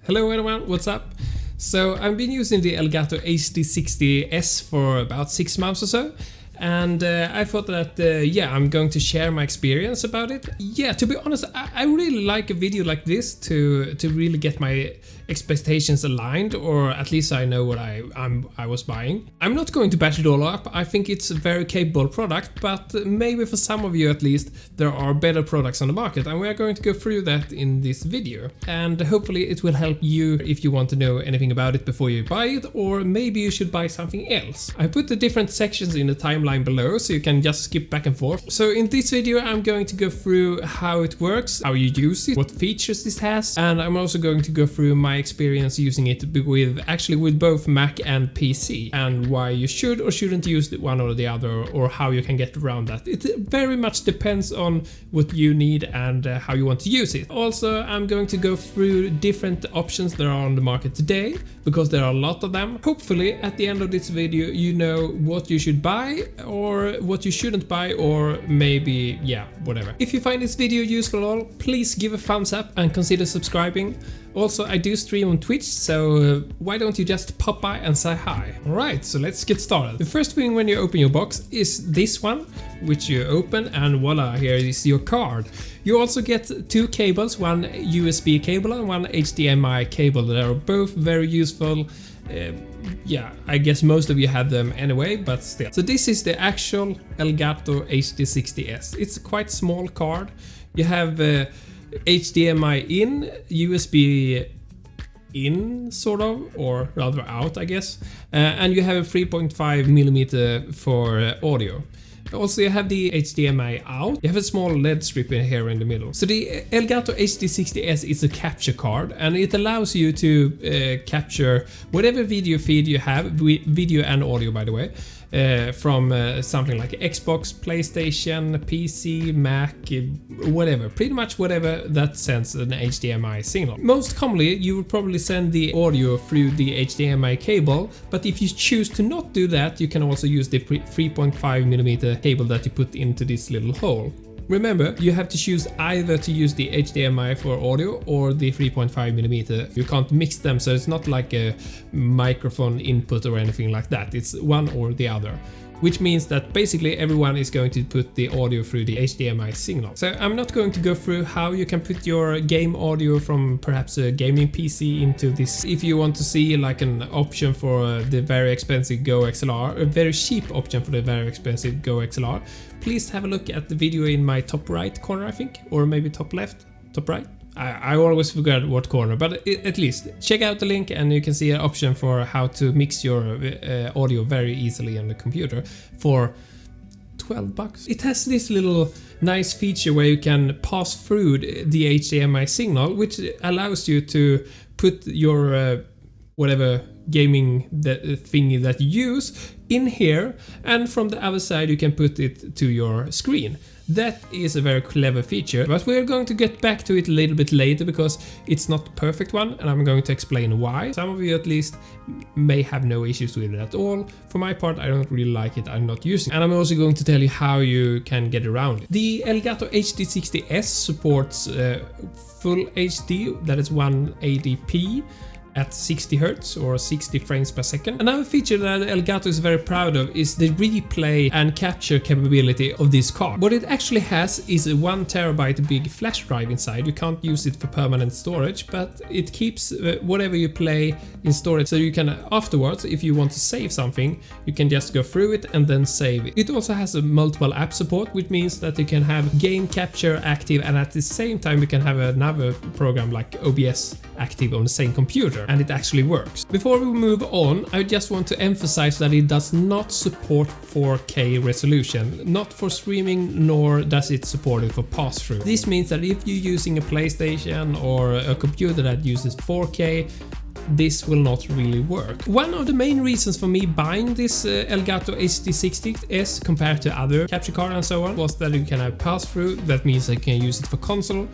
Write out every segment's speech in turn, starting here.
Hello everyone, what's up? So I've been using the Elgato HD60 S for about 6 months or so, and I thought that I'm going to share my experience about it. Yeah, to be honest, I really like a video like this to really get my expectations aligned, or at least I know what I was buying. I'm not going to bash it all up. I think it's a very capable product, but maybe for some of you at least there are better products on the market, and we are going to go through that in this video. And hopefully it will help you if you want to know anything about it before you buy it, or maybe you should buy something else. I put the different sections in the timeline below so you can just skip back and forth. So in this video I'm going to go through how it works, how you use it, what features this has, and I'm also going to go through my experience using it with both Mac and PC, and why you should or shouldn't use one or the other, or how you can get around that. It very much depends on what you need and how you want to use it. Also, I'm going to go through different options that are on the market today, because there are a lot of them. Hopefully at the end of this video you know what you should buy or what you shouldn't buy, or maybe whatever. If you find this video useful at all, please give a thumbs up and consider subscribing. Also, I do stream on Twitch, so why don't you just pop by and say hi? Alright, so let's get started. The first thing when you open your box is this one, which you open, and voila, here is your card. You also get two cables, one USB cable and one HDMI cable. They are both very useful. I guess most of you have them anyway, but still. So this is the actual Elgato HD60 S. It's a quite small card. You have HDMI in, USB in, sort of, or rather out, I guess, and you have a 3.5mm for audio. Also, you have the HDMI out. You have a small LED strip in here in the middle. So the Elgato HD60 S is a capture card, and it allows you to capture whatever video feed you have, video and audio by the way, from something like Xbox, PlayStation, PC, Mac, whatever. Pretty much whatever that sends an HDMI signal. Most commonly, you will probably send the audio through the HDMI cable, but if you choose to not do that, you can also use the 3.5mm cable that you put into this little hole. Remember, you have to choose either to use the HDMI for audio or the 3.5mm. You can't mix them, so it's not like a microphone input or anything like that. It's one or the other, which means that basically everyone is going to put the audio through the HDMI signal. So I'm not going to go through how you can put your game audio from perhaps a gaming PC into this. If you want to see like an option for the very expensive Go XLR, a very cheap option for the very expensive Go XLR, please have a look at the video in my top right corner, I think, or maybe top left, top right. I always forget what corner, but at least check out the link and you can see an option for how to mix your audio very easily on the computer for $12. It has this little nice feature where you can pass through the HDMI signal, which allows you to put your whatever gaming thingy that you use in here, and from the other side you can put it to your screen. That is a very clever feature, but we're going to get back to it a little bit later because it's not the perfect one, and I'm going to explain why. Some of you at least may have no issues with it at all. For my part, I don't really like it, I'm not using it. And I'm also going to tell you how you can get around it. The Elgato HD60 S supports full HD, that is 180p, at 60 Hz or 60 frames per second. Another feature that Elgato is very proud of is the replay and capture capability of this card. What it actually has is a 1TB big flash drive inside. You can't use it for permanent storage, but it keeps whatever you play in storage, so you can afterwards, if you want to save something, you can just go through it and then save it. It also has a multiple app support, which means that you can have game capture active, and at the same time you can have another program like OBS active on the same computer, and it actually works. Before we move on, I just want to emphasize that it does not support 4K resolution, not for streaming, nor does it support it for pass-through. This means that if you're using a PlayStation or a computer that uses 4K, this will not really work. One of the main reasons for me buying this Elgato HD60 S compared to other capture card and so on was that you can have pass-through. That means I can use it for console,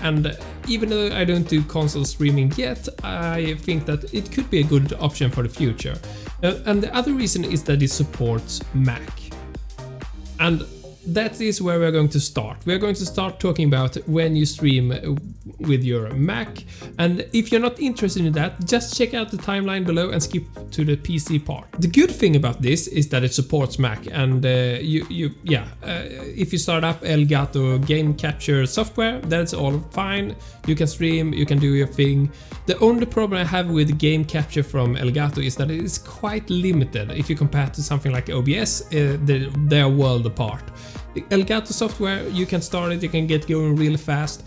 and even though I don't do console streaming yet, I think that it could be a good option for the future. And the other reason is that it supports Mac. And that is where we're going to start. We're going to start talking about when you stream with your Mac, and if you're not interested in that, just check out the timeline below and skip to the PC part. The good thing about this is that it supports Mac, and if you start up Elgato game capture software, that's all fine. You can stream, you can do your thing. The only problem I have with game capture from Elgato is that it is quite limited. If you compare to something like OBS, they are world apart. Elgato software, you can start it, you can get going really fast.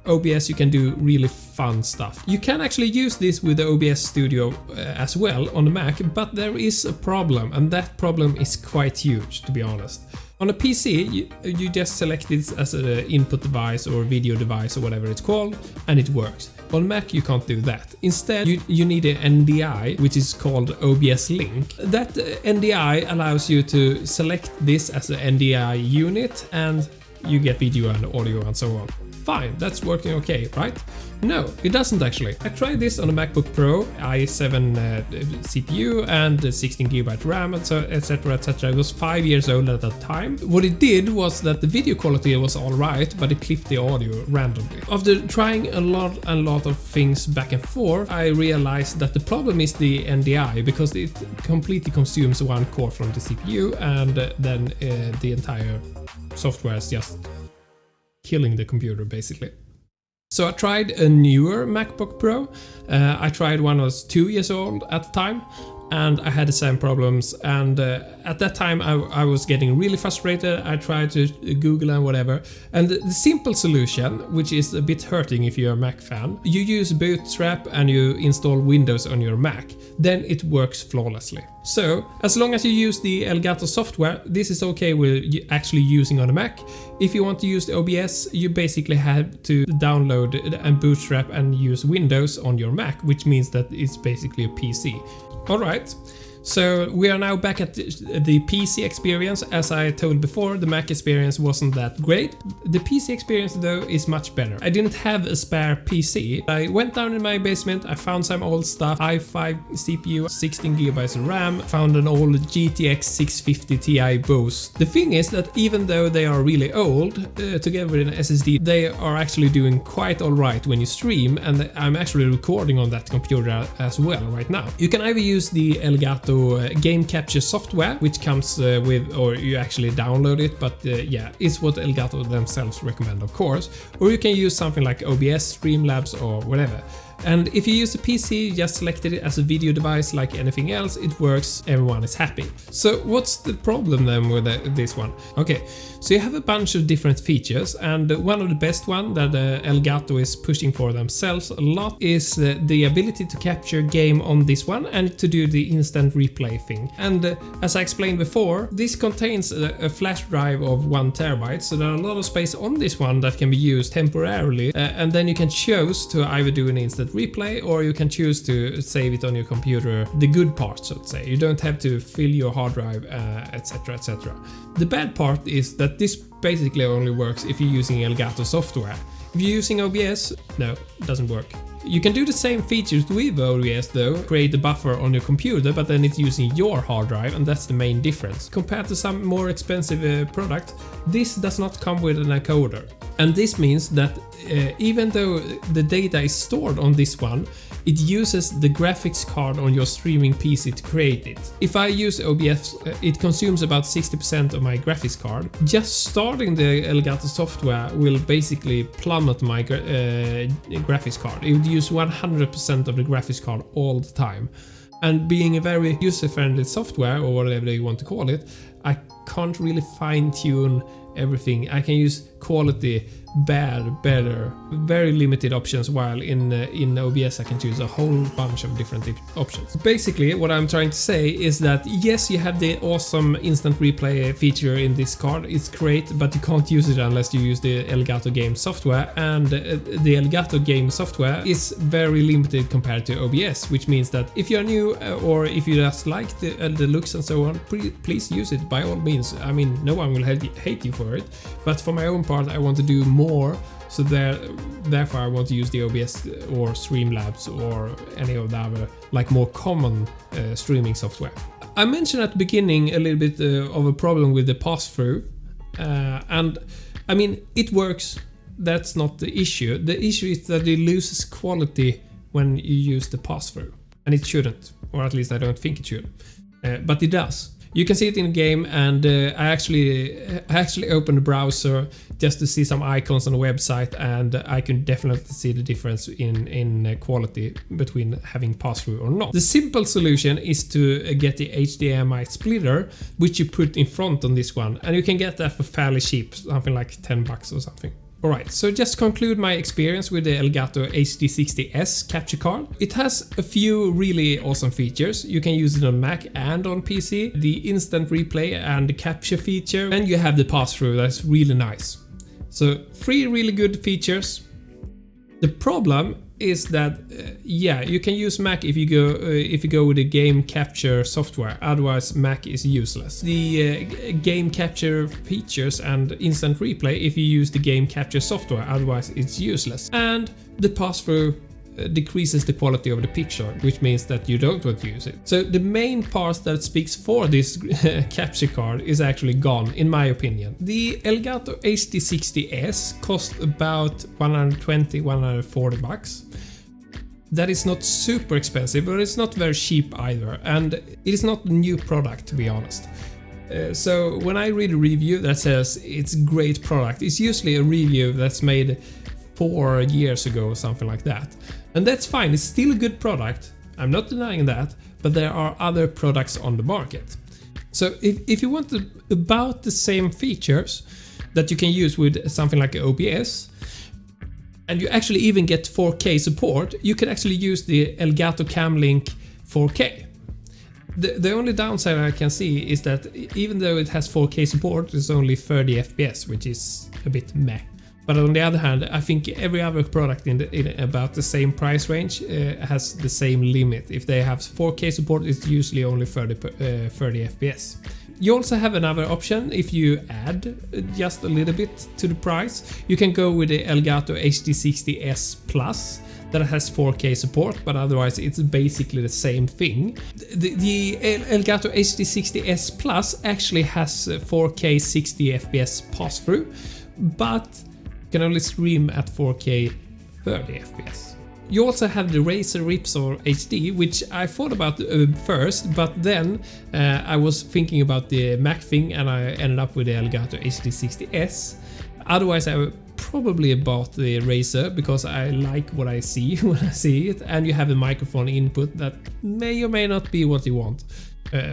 OBS, you can do really fun stuff. You can actually use this with the OBS Studio as well on the Mac, but there is a problem, and that problem is quite huge, to be honest. On a PC, you just select this as an input device or video device or whatever it's called, and it works. On Mac, you can't do that. Instead, you need an NDI, which is called OBS Link. That NDI allows you to select this as an NDI unit, and you get video and audio and so on. Fine, that's working okay, right? No, it doesn't actually. I tried this on a MacBook Pro, i7 CPU and 16GB RAM, etc, etc. It was 5 years old at that time. What it did was that the video quality was alright, but it clipped the audio randomly. After trying a lot of things back and forth, I realized that the problem is the NDI, because it completely consumes one core from the CPU, and then the entire software is just killing the computer basically. So I tried a newer MacBook Pro. I tried one that was 2 years old at the time, and I had the same problems, and at that time I was getting really frustrated. I tried to Google and whatever, and the simple solution, which is a bit hurting if you're a Mac fan, you use Bootstrap and you install Windows on your Mac, then it works flawlessly. So as long as you use the Elgato software, this is okay with actually using on a Mac. If you want to use the OBS, you basically have to download and Bootstrap and use Windows on your Mac, which means that it's basically a PC. Alright, so we are now back at the PC experience. As I told before, the Mac experience wasn't that great. The PC experience though is much better. I didn't have a spare PC. I went down in my basement, I found some old stuff, i5 CPU, 16GB RAM, found an old GTX 650 Ti Boost. The thing is that even though they are really old, together with an SSD, they are actually doing quite alright when you stream, and I'm actually recording on that computer as well right now. You can either use the Elgato game capture software, which comes with, or you actually download it, but it's what Elgato themselves recommend, of course, or you can use something like OBS, Streamlabs or whatever. And if you use a PC, just select it as a video device like anything else, it works, everyone is happy. So what's the problem then with this one? Okay, so you have a bunch of different features, and one of the best one that Elgato is pushing for themselves a lot is the ability to capture game on this one and to do the instant replay thing. And as I explained before, this contains a flash drive of 1 TB, so there are a lot of space on this one that can be used temporarily, and then you can choose to either do an instant replay, or you can choose to save it on your computer, the good part, so to say. You don't have to fill your hard drive, etc, etc. The bad part is that this basically only works if you're using Elgato software. If you're using OBS, no, it doesn't work. You can do the same features with OBS though, create the buffer on your computer, but then it's using your hard drive, and that's the main difference. Compared to some more expensive product, this does not come with an encoder. And this means that even though the data is stored on this one, it uses the graphics card on your streaming PC to create it. If I use OBS, it consumes about 60% of my graphics card. Just starting the Elgato software will basically plummet my graphics card. It would use 100% of the graphics card all the time. And being a very user-friendly software, or whatever you want to call it, I can't really fine-tune everything. I can use quality, bad, better, very limited options, while in OBS I can choose a whole bunch of different options. Basically what I'm trying to say is that yes, you have the awesome instant replay feature in this card, it's great, but you can't use it unless you use the Elgato game software, and the Elgato game software is very limited compared to OBS, which means that if you're new or if you just like the looks and so on, please use it by all means. I mean, no one will hate you for it, but for my own part I want to do more, so therefore I want to use the OBS or Streamlabs or any of the other like more common streaming software. I mentioned at the beginning a little bit of a problem with the passthru. And I mean, it works. That's not the issue. The issue is that it loses quality when you use the pass-through, and it shouldn't, or at least I don't think it should, but it does. You can see it in the game, and I actually opened the browser just to see some icons on the website, and I can definitely see the difference in quality between having pass-through or not. The simple solution is to get the HDMI splitter, which you put in front on this one, and you can get that for fairly cheap, something like 10 bucks or something. Alright, so just conclude my experience with the Elgato HD60 S capture card. It has a few really awesome features. You can use it on Mac and on PC. The instant replay and the capture feature, and you have the pass-through. That's really nice. So 3 really good features. The problem is that yeah, you can use Mac if you go with the game capture software. Otherwise, Mac is useless. The game capture features and instant replay if you use the game capture software. Otherwise, it's useless. And the pass-through decreases the quality of the picture, which means that you don't want to use it. So the main part that speaks for this capture card is actually gone, in my opinion. The Elgato HD60 S cost about 120-140 bucks. That is not super expensive, but it's not very cheap either, and it is not a new product, to be honest. So when I read a review that says it's a great product, it's usually a review that's made 4 years ago or something like that. And that's fine, it's still a good product, I'm not denying that, but there are other products on the market. So if you want about the same features that you can use with something like OBS, and you actually even get 4K support, you can actually use the Elgato Camlink 4K. The only downside I can see is that even though it has 4K support, it's only 30 FPS, which is a bit meh. But on the other hand, I think every other product in about the same price range has the same limit. If they have 4K support, it's usually only 30 FPS. You also have another option if you add just a little bit to the price. You can go with the Elgato HD60 S Plus that has 4K support, but otherwise it's basically the same thing. The Elgato HD60 S Plus actually has 4K 60 FPS pass-through, but can only stream at 4K 30 FPS. You also have the Razer Ripsaw HD, which I thought about first, but then I was thinking about the Mac thing and I ended up with the Elgato HD60 S. Otherwise I would probably bought the Razer because I like what I see when I see it, and you have a microphone input that may or may not be what you want.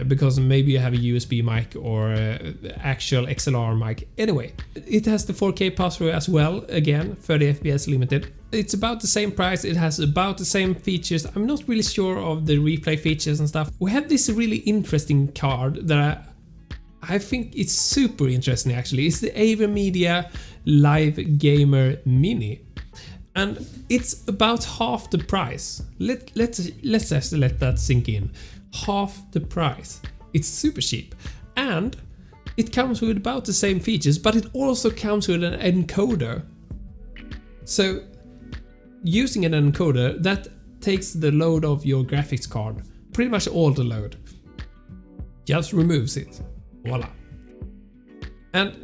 Because maybe you have a USB mic or actual XLR mic. Anyway, it has the 4K pass-through as well, again 30 FPS limited. It's about the same price, it has about the same features. I'm not really sure of the replay features and stuff. We have this really interesting card that I think it's super interesting actually. It's the AverMedia Live Gamer Mini. And it's about half the price. Let's just let that sink in. Half the price. It's super cheap, and it comes with about the same features, but it also comes with an encoder. So using an encoder, that takes the load of your graphics card, pretty much all the load, just removes it. Voila. And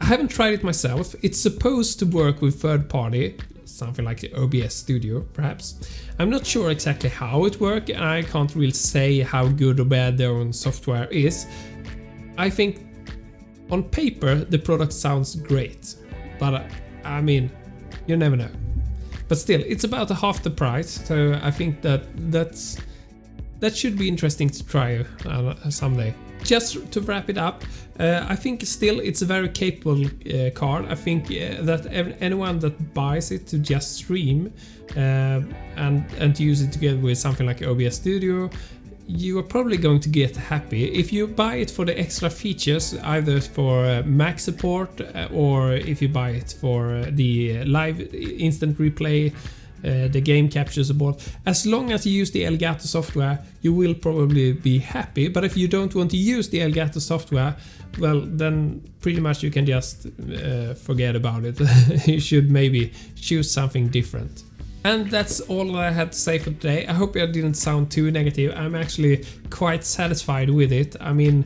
I haven't tried it myself. It's supposed to work with third party, something like the OBS Studio perhaps. I'm not sure exactly how it works, and I can't really say how good or bad their own software is. I think on paper the product sounds great, but I mean, you never know. But still, it's about half the price, so I think that should be interesting to try someday. Just to wrap it up, I think still it's a very capable card. I think that anyone that buys it to just stream and to use it together with something like OBS Studio, you are probably going to get happy. If you buy it for the extra features, either for Mac support or if you buy it for the live instant replay, the game capture support, as long as you use the Elgato software, you will probably be happy. But if you don't want to use the Elgato software, well, then pretty much you can just forget about it. You should maybe choose something different. And that's all I had to say for today. I hope I didn't sound too negative. I'm actually quite satisfied with it. I mean,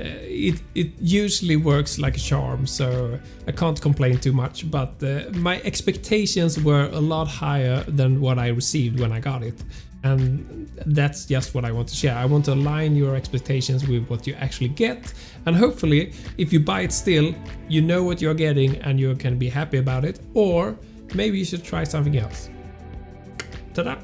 it usually works like a charm, so I can't complain too much, but my expectations were a lot higher than what I received when I got it. And that's just what I want to share. I want to align your expectations with what you actually get, and hopefully if you buy it still, you know what you're getting and you can be happy about it, or maybe you should try something else. Ta-da!